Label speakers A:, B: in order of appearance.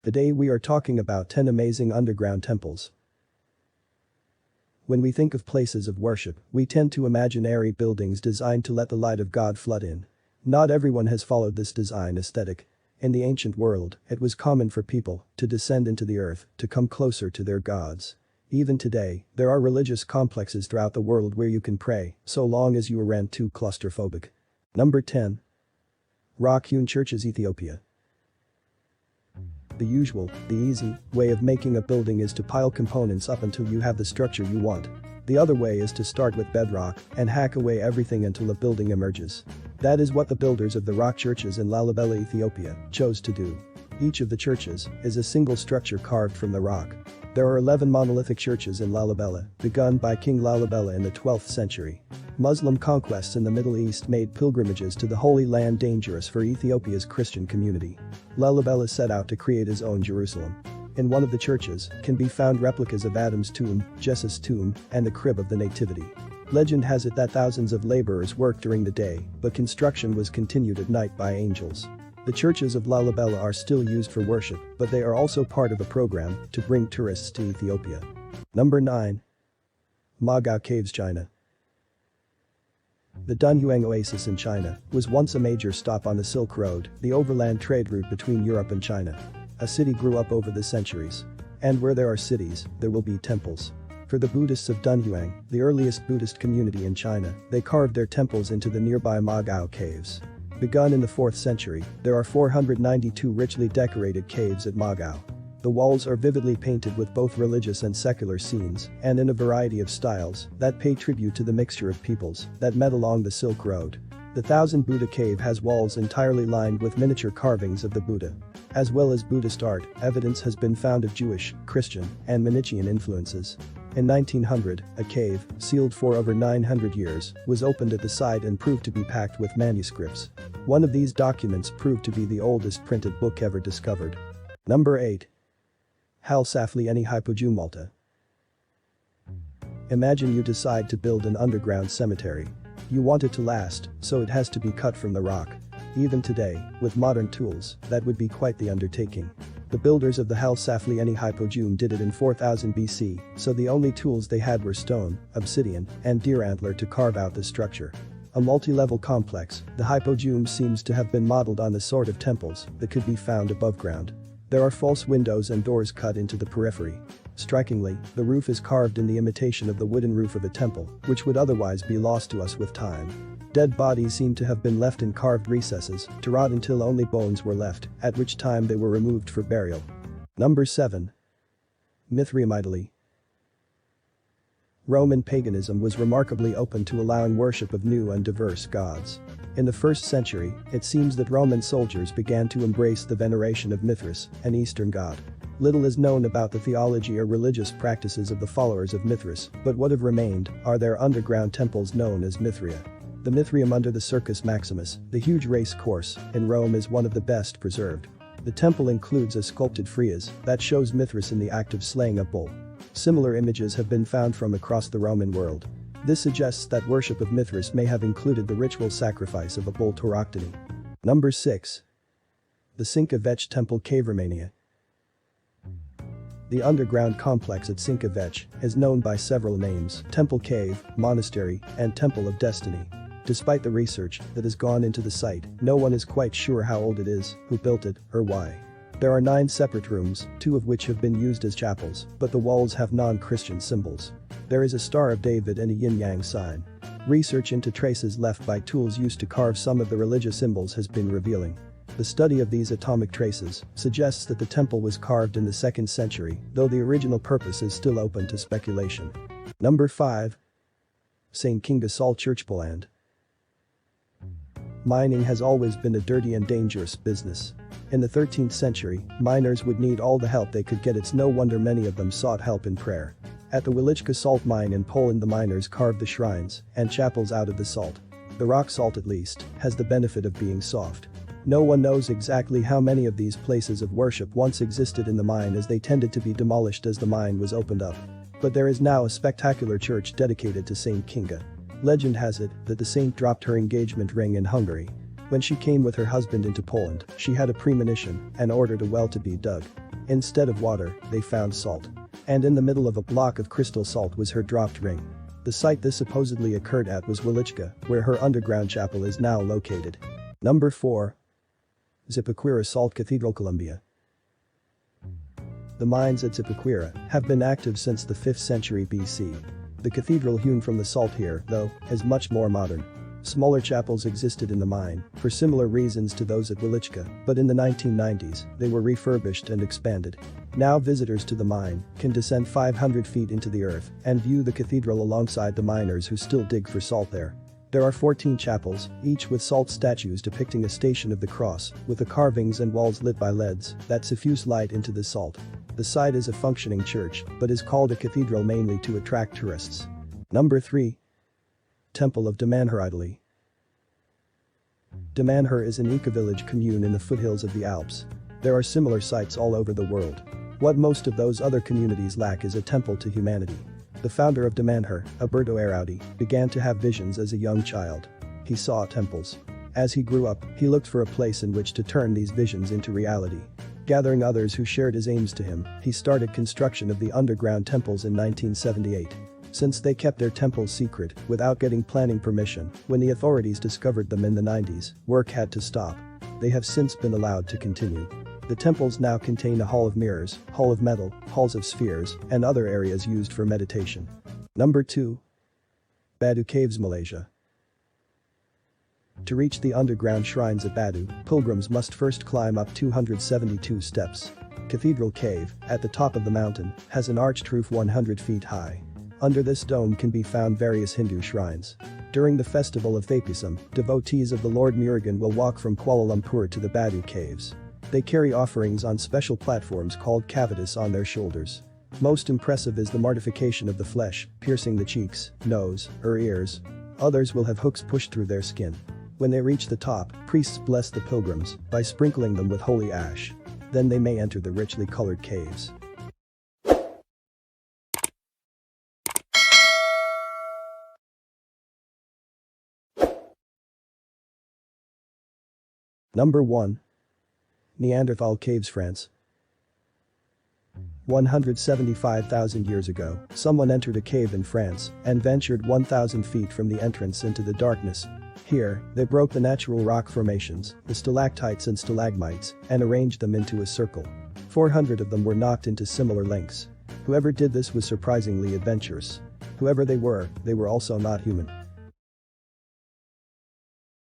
A: Today we are talking about 10 amazing underground temples. When we think of places of worship, we tend to imagine airy buildings designed to let the light of God flood in. Not everyone has followed this design aesthetic. In the ancient world, it was common for people to descend into the earth to come closer to their gods. Even today, there are religious complexes throughout the world where you can pray, so long as you aren't too claustrophobic. Number 10. Rock-hewn churches, Ethiopia. The usual, the easy, way of making a building is to pile components up until you have the structure you want. The other way is to start with bedrock and hack away everything until a building emerges. That is what the builders of the rock churches in Lalibela, Ethiopia, chose to do. Each of the churches is a single structure carved from the rock. There are 11 monolithic churches in Lalibela, begun by King Lalibela in the 12th century. Muslim conquests in the Middle East made pilgrimages to the Holy Land dangerous for Ethiopia's Christian community. Lalibela set out to create his own Jerusalem. In one of the churches can be found replicas of Adam's tomb, Jesus' tomb, and the crib of the Nativity. Legend has it that thousands of laborers worked during the day, but construction was continued at night by angels. The churches of Lalibela are still used for worship, but they are also part of a program to bring tourists to Ethiopia. Number 9. Magao Caves, China. The Dunhuang Oasis in China was once a major stop on the Silk Road, the overland trade route between Europe and China. A city grew up over the centuries. And where there are cities, there will be temples. For the Buddhists of Dunhuang, the earliest Buddhist community in China, they carved their temples into the nearby Magao Caves. Begun in the 4th century, there are 492 richly decorated caves at Magao. The walls are vividly painted with both religious and secular scenes, and in a variety of styles that pay tribute to the mixture of peoples that met along the Silk Road. The Thousand Buddha Cave has walls entirely lined with miniature carvings of the Buddha. As well as Buddhist art, evidence has been found of Jewish, Christian, and Manichaean influences. In 1900, a cave, sealed for over 900 years, was opened at the site and proved to be packed with manuscripts. One of these documents proved to be the oldest printed book ever discovered. Number 8. Haile Selassie Hypogeum, Malta. Imagine you decide to build an underground cemetery. You want it to last, so it has to be cut from the rock. Even today, with modern tools, that would be quite the undertaking. The builders of the Haile Selassie Hypogeum did it in 4000 BC, so the only tools they had were stone, obsidian, and deer antler to carve out the structure. A multi-level complex, the Hypogeum seems to have been modeled on the sort of temples that could be found above ground. There are false windows and doors cut into the periphery. Strikingly, the roof is carved in the imitation of the wooden roof of a temple, which would otherwise be lost to us with time. Dead bodies seem to have been left in carved recesses to rot until only bones were left, at which time they were removed for burial. Number 7. Mithraeum, Italy. Roman paganism was remarkably open to allowing worship of new and diverse gods. In the 1st century, it seems that Roman soldiers began to embrace the veneration of Mithras, an Eastern god. Little is known about the theology or religious practices of the followers of Mithras, but what have remained are their underground temples known as Mithraea. The Mithraeum under the Circus Maximus, the huge race course, in Rome is one of the best preserved. The temple includes a sculpted frieze that shows Mithras in the act of slaying a bull. Similar images have been found from across the Roman world. This suggests that worship of Mithras may have included the ritual sacrifice of a bull tauroctony. Number 6. The Cinca Vec Temple, Cave, Romania. The underground complex at Cinca Vec is known by several names: Temple Cave, Monastery, and Temple of Destiny. Despite the research that has gone into the site, no one is quite sure how old it is, who built it, or why. There are 9 separate rooms, 2 of which have been used as chapels, but the walls have non-Christian symbols. There is a Star of David and a yin-yang sign. Research into traces left by tools used to carve some of the religious symbols has been revealing. The study of these atomic traces suggests that the temple was carved in the 2nd century, though the original purpose is still open to speculation. Number 5. St. Kinga Saul Church, Poland. Mining has always been a dirty and dangerous business. In the 13th century, miners would need all the help they could get. It's no wonder many of them sought help in prayer. At the Wieliczka salt mine in Poland, the miners carved the shrines and chapels out of the salt. The rock salt, at least, has the benefit of being soft. No one knows exactly how many of these places of worship once existed in the mine, as they tended to be demolished as the mine was opened up. But there is now a spectacular church dedicated to St. Kinga. Legend has it that the saint dropped her engagement ring in Hungary. When she came with her husband into Poland, she had a premonition and ordered a well to be dug. Instead of water, they found salt. And in the middle of a block of crystal salt was her dropped ring. The site this supposedly occurred at was Welichka, where her underground chapel is now located. Number 4. Zipaquira Salt Cathedral, Colombia. The mines at Zipaquira have been active since the 5th century BC. The cathedral hewn from the salt here, though, is much more modern. Smaller chapels existed in the mine, for similar reasons to those at Welichka, but in the 1990s, they were refurbished and expanded. Now visitors to the mine can descend 500 feet into the earth and view the cathedral alongside the miners who still dig for salt there. There are 14 chapels, each with salt statues depicting a station of the cross, with the carvings and walls lit by LEDs that suffuse light into the salt. The site is a functioning church, but is called a cathedral mainly to attract tourists. Number 3. Temple of Damanhur, Italy. Damanhur is an eco-village commune in the foothills of the Alps. There are similar sites all over the world. What most of those other communities lack is a temple to humanity. The founder of Damanhur, Alberto Eiraudi, began to have visions as a young child. He saw temples. As he grew up, he looked for a place in which to turn these visions into reality. Gathering others who shared his aims to him, he started construction of the underground temples in 1978. Since they kept their temples secret, without getting planning permission, when the authorities discovered them in the 90s, work had to stop. They have since been allowed to continue. The temples now contain a hall of mirrors, hall of metal, halls of spheres, and other areas used for meditation. Number 2. Badu Caves, Malaysia. To reach the underground shrines at Badu, pilgrims must first climb up 272 steps. Cathedral Cave, at the top of the mountain, has an arched roof 100 feet high. Under this dome can be found various Hindu shrines. During the festival of Thapisam, devotees of the Lord Murugan will walk from Kuala Lumpur to the Badu Caves. They carry offerings on special platforms called cavitas on their shoulders. Most impressive is the mortification of the flesh, piercing the cheeks, nose, or ears. Others will have hooks pushed through their skin. When they reach the top, priests bless the pilgrims by sprinkling them with holy ash. Then they may enter the richly colored caves. Number 1. Neanderthal Caves, France. 175,000 years ago, someone entered a cave in France and ventured 1,000 feet from the entrance into the darkness. Here, they broke the natural rock formations, the stalactites and stalagmites, and arranged them into a circle. 400 of them were knocked into similar lengths. Whoever did this was surprisingly adventurous. Whoever they were also not human.